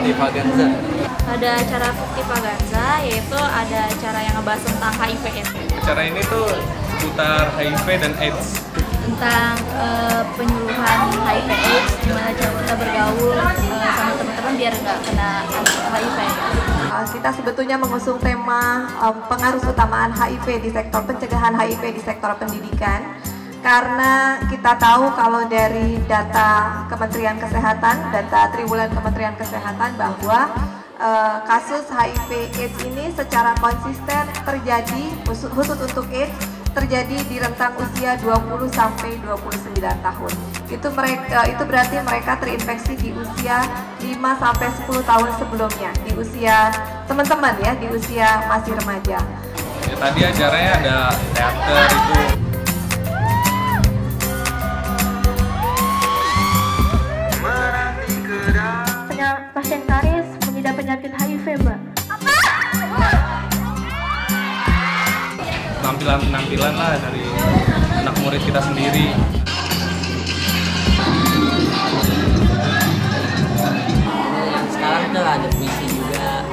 Festivaganza. Ada acara Festivaganza, yaitu ada acara yang ngebahas tentang HIV/AIDS. Acara ini tuh seputar HIV dan AIDS. Tentang penyuluhan HIV/AIDS, gimana cara kita bergaul sama teman-teman biar nggak kena HIV. Kita sebetulnya mengusung tema pengaruh utamaan HIV di sektor pencegahan HIV di sektor pendidikan. Karena kita tahu kalau dari data Kementerian Kesehatan, data triwulan Kementerian Kesehatan bahwa kasus HIV/AIDS ini secara konsisten terjadi, khusus untuk AIDS, terjadi di rentang usia 20 sampai 29 tahun. Itu berarti mereka terinfeksi di usia 5 sampai 10 tahun sebelumnya, di usia teman-teman ya, di usia masih remaja. Ya, tadi acaranya ada teater itu. Pasien karis mengidap penyakit HIV, Mbak. Penampilan lah dari anak murid kita sendiri. Yang sekarang tuh ada puisi juga.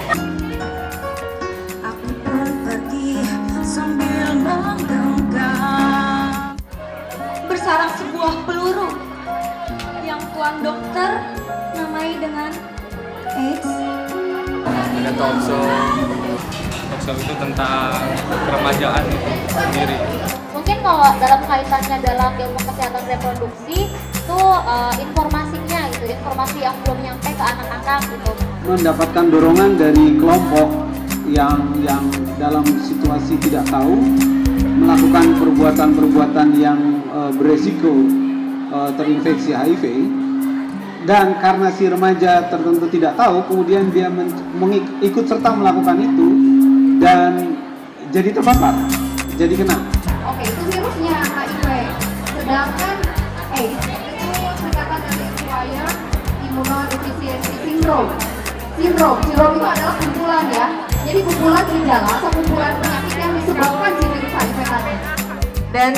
Aku pergi sambil menggenggam Bersarang sebuah peluru yang tuan dokter namai dengan AIDS. Ada talkshow itu tentang keremajaan itu sendiri. Mungkin kalau dalam kaitannya dalam ilmu kesehatan reproduksi itu informasinya itu informasi yang belum nyampe ke anak-anak gitu. Mendapatkan dorongan dari kelompok yang dalam situasi tidak tahu melakukan perbuatan-perbuatan yang beresiko terinfeksi HIV. Dan karena si remaja tertentu tidak tahu, kemudian dia ikut serta melakukan itu dan jadi terpapar, jadi kena. Oke, itu virusnya HIV. Sedangkan AIDS itu singkatan dari acquired immunodeficiency syndrome. Sindrom itu adalah kumpulan ya. Jadi kumpulan gejala atau kumpulan penyakit yang disebabkan si virus HIV tadi. Dan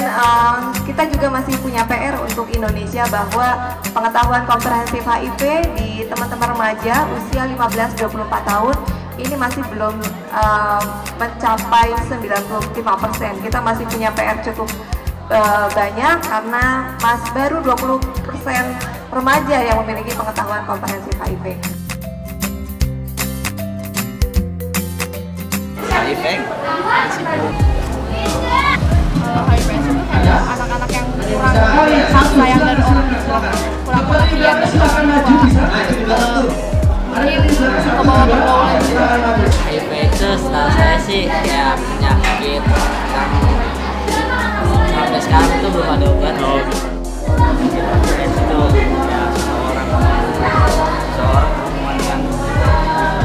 kita juga masih punya PR untuk Indonesia bahwa pengetahuan komprehensif HIV di teman-teman remaja usia 15-24 tahun ini masih belum mencapai 95%. Kita masih punya PR cukup banyak karena baru 20% remaja yang memiliki pengetahuan komprehensif HIV. HIV. HIV itu kayak anak-anak yang kurang sayang dari orang tua, kurang perhatian dari orang tua, ke bawah pergaulan. HIV itu setahu saya sih kayak penyakit yang sampai sekarang tuh belum ada obat. AIDS itu ya seorang perempuan yang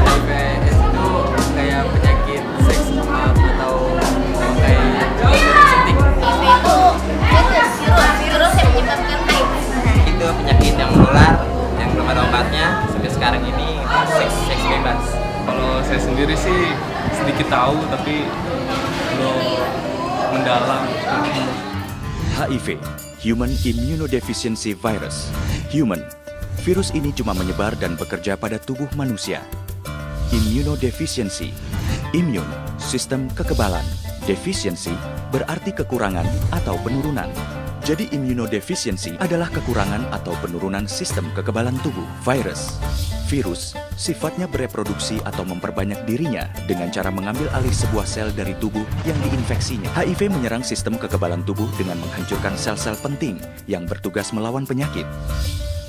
HIV itu kayak penyakit seks atau kayak suntik. Virus yang menyebabkan HIV. Itu penyakit yang menular yang belum ada obatnya sampai sekarang ini seks bebas. Kalau saya sendiri sih sedikit tahu tapi belum mendalam. HIV, Human Immunodeficiency Virus. Human, virus ini cuma menyebar dan bekerja pada tubuh manusia. Immunodeficiency, immune, sistem kekebalan. Deficiency berarti kekurangan atau penurunan. Jadi immunodeficiency adalah kekurangan atau penurunan sistem kekebalan tubuh. Virus sifatnya bereproduksi atau memperbanyak dirinya dengan cara mengambil alih sebuah sel dari tubuh yang diinfeksinya. HIV menyerang sistem kekebalan tubuh dengan menghancurkan sel-sel penting yang bertugas melawan penyakit.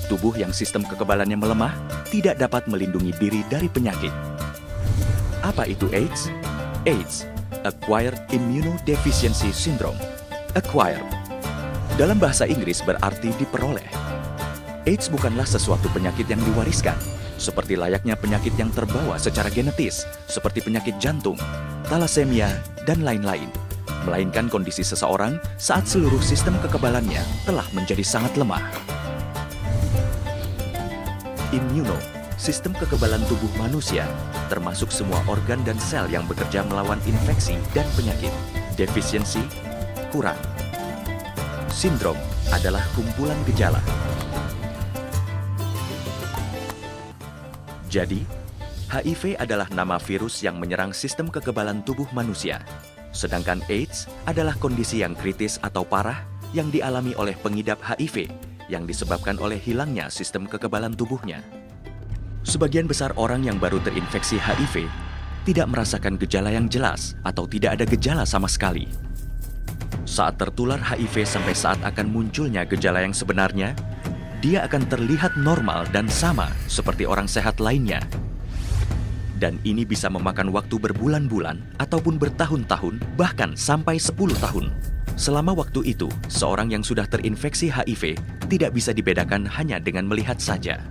Tubuh yang sistem kekebalannya melemah tidak dapat melindungi diri dari penyakit. Apa itu AIDS? AIDS, Acquired Immunodeficiency Syndrome. Acquired dalam bahasa Inggris berarti diperoleh. AIDS bukanlah sesuatu penyakit yang diwariskan, seperti layaknya penyakit yang terbawa secara genetis, seperti penyakit jantung, talasemia, dan lain-lain. Melainkan kondisi seseorang saat seluruh sistem kekebalannya telah menjadi sangat lemah. Immuno, sistem kekebalan tubuh manusia, termasuk semua organ dan sel yang bekerja melawan infeksi dan penyakit. Defisiensi, kurang. Sindrom adalah kumpulan gejala. Jadi, HIV adalah nama virus yang menyerang sistem kekebalan tubuh manusia. Sedangkan AIDS adalah kondisi yang kritis atau parah yang dialami oleh pengidap HIV yang disebabkan oleh hilangnya sistem kekebalan tubuhnya. Sebagian besar orang yang baru terinfeksi HIV tidak merasakan gejala yang jelas atau tidak ada gejala sama sekali. Saat tertular HIV sampai saat akan munculnya gejala yang sebenarnya, dia akan terlihat normal dan sama seperti orang sehat lainnya. Dan ini bisa memakan waktu berbulan-bulan ataupun bertahun-tahun, bahkan sampai 10 tahun. Selama waktu itu, seorang yang sudah terinfeksi HIV tidak bisa dibedakan hanya dengan melihat saja.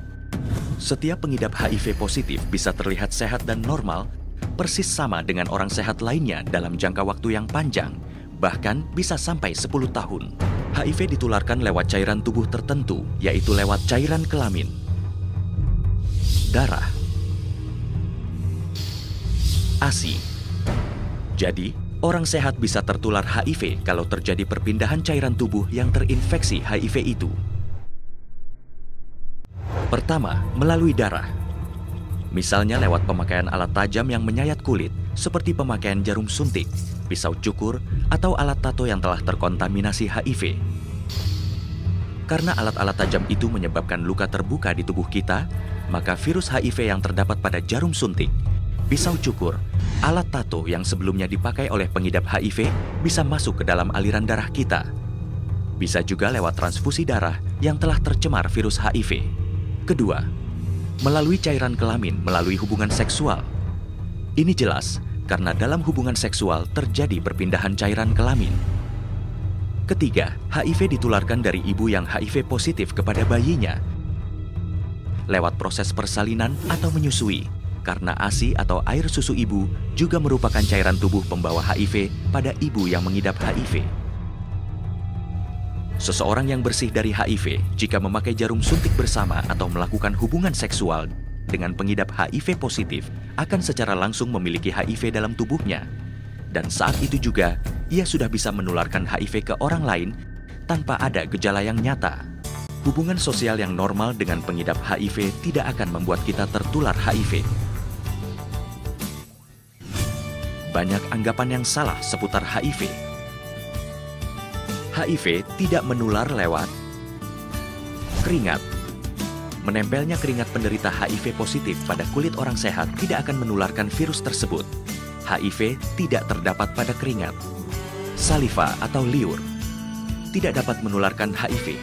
Setiap pengidap HIV positif bisa terlihat sehat dan normal, persis sama dengan orang sehat lainnya dalam jangka waktu yang panjang, bahkan bisa sampai 10 tahun. HIV ditularkan lewat cairan tubuh tertentu, yaitu lewat cairan kelamin, darah, ASI. Jadi, orang sehat bisa tertular HIV kalau terjadi perpindahan cairan tubuh yang terinfeksi HIV itu. Pertama, melalui darah. Misalnya lewat pemakaian alat tajam yang menyayat kulit, seperti pemakaian jarum suntik, pisau cukur, atau alat tato yang telah terkontaminasi HIV. Karena alat-alat tajam itu menyebabkan luka terbuka di tubuh kita, maka virus HIV yang terdapat pada jarum suntik, pisau cukur, alat tato yang sebelumnya dipakai oleh pengidap HIV bisa masuk ke dalam aliran darah kita. Bisa juga lewat transfusi darah yang telah tercemar virus HIV. Kedua, melalui cairan kelamin melalui hubungan seksual. Ini jelas karena dalam hubungan seksual terjadi perpindahan cairan kelamin. Ketiga, HIV ditularkan dari ibu yang HIV positif kepada bayinya lewat proses persalinan atau menyusui, karena ASI atau air susu ibu juga merupakan cairan tubuh pembawa HIV pada ibu yang mengidap HIV. Seseorang yang bersih dari HIV jika memakai jarum suntik bersama atau melakukan hubungan seksual dengan pengidap HIV positif akan secara langsung memiliki HIV dalam tubuhnya. Dan saat itu juga, ia sudah bisa menularkan HIV ke orang lain tanpa ada gejala yang nyata. Hubungan sosial yang normal dengan pengidap HIV tidak akan membuat kita tertular HIV. Banyak anggapan yang salah seputar HIV. HIV tidak menular lewat keringat. Menempelnya keringat penderita HIV positif pada kulit orang sehat tidak akan menularkan virus tersebut. HIV tidak terdapat pada keringat. Saliva atau liur tidak dapat menularkan HIV.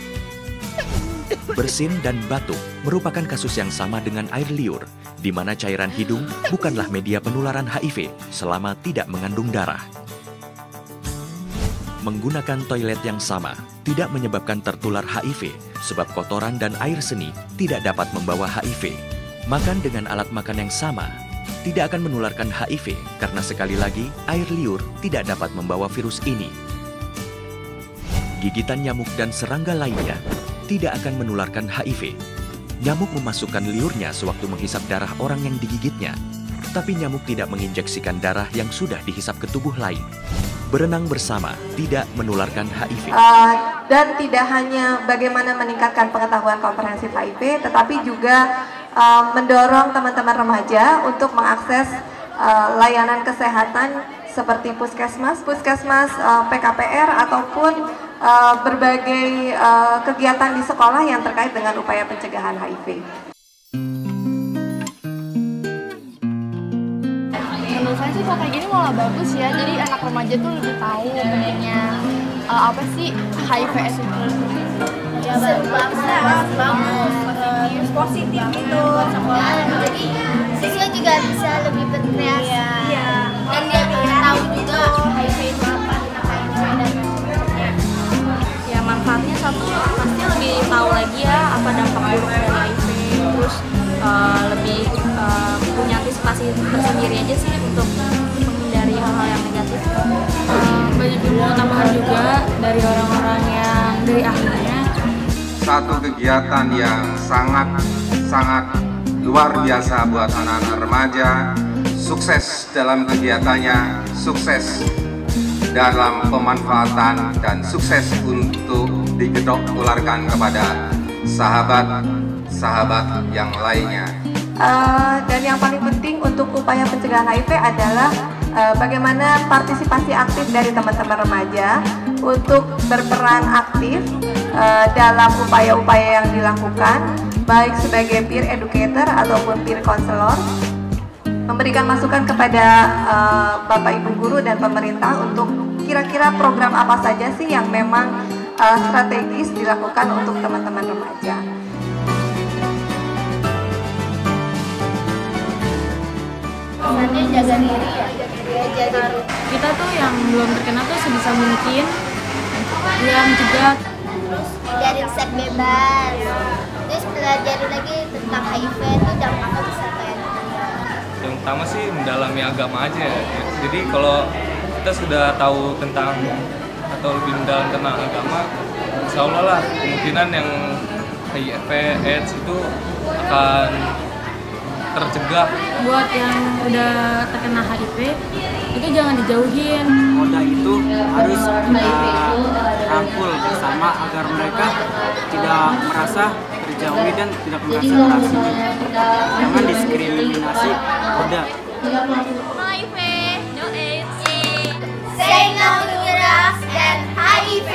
Bersin dan batuk merupakan kasus yang sama dengan air liur, di mana cairan hidung bukanlah media penularan HIV selama tidak mengandung darah. Menggunakan toilet yang sama tidak menyebabkan tertular HIV, sebab kotoran dan air seni tidak dapat membawa HIV. Makan dengan alat makan yang sama tidak akan menularkan HIV, karena sekali lagi air liur tidak dapat membawa virus ini. Gigitan nyamuk dan serangga lainnya tidak akan menularkan HIV. Nyamuk memasukkan liurnya sewaktu menghisap darah orang yang digigitnya, tapi nyamuk tidak menginjeksikan darah yang sudah dihisap ke tubuh lain. Berenang bersama tidak menularkan HIV. Dan tidak hanya bagaimana meningkatkan pengetahuan komprehensif HIV, tetapi juga mendorong teman-teman remaja untuk mengakses layanan kesehatan seperti puskesmas, PKPR, ataupun berbagai kegiatan di sekolah yang terkait dengan upaya pencegahan HIV. Menurut saya sih kalau kayak gini malah bagus ya, jadi anak remaja tuh lebih tahu bentuknya apa sih HIV itu. Ya bagus, positif itu sekolah, jadi siswa juga bisa lebih berkreasi dan dia bisa tahu juga HIV itu apa, Ya manfaatnya satu pasti lebih tahu lagi ya apa dampak buruk dari HIV, terus lebih punya antisipasi tersendiri aja sih untuk menghindari hal-hal yang negatif. Banyak ilmu tambahan juga dari orang-orang yang dari ahlinya. Satu kegiatan yang sangat luar biasa buat anak-anak remaja, sukses dalam kegiatannya, sukses dalam pemanfaatan, dan sukses untuk digedok tularkan kepada sahabat-sahabat yang lainnya. Dan yang paling penting untuk upaya pencegahan HIV adalah bagaimana partisipasi aktif dari teman-teman remaja untuk berperan aktif dalam upaya-upaya yang dilakukan, baik sebagai peer educator ataupun peer counselor, memberikan masukan kepada Bapak Ibu guru dan pemerintah untuk kira-kira program apa saja sih yang memang strategis dilakukan untuk teman-teman remaja. Pesannya jaga diri ya, kita tuh yang belum terkena tuh sebisa mungkin ya mencegah, terus dari seks bebas, terus pelajari lagi tentang HIV itu dampaknya bisa kayak yang utama sih mendalami agama aja ya. Jadi kalau kita sudah tahu tentang atau lebih mendalam tentang agama, insya Allah lah kemungkinan yang HIV AIDS itu akan tercegah. Buat yang udah terkena HIV itu jangan dijauhin. Moda itu harus kita rangkul bersama agar mereka tidak merasa terjauhi dan tidak merasa terasing. Jangan diskriminasi moda. HIV, no AIDS. Say no to drugs and HIV.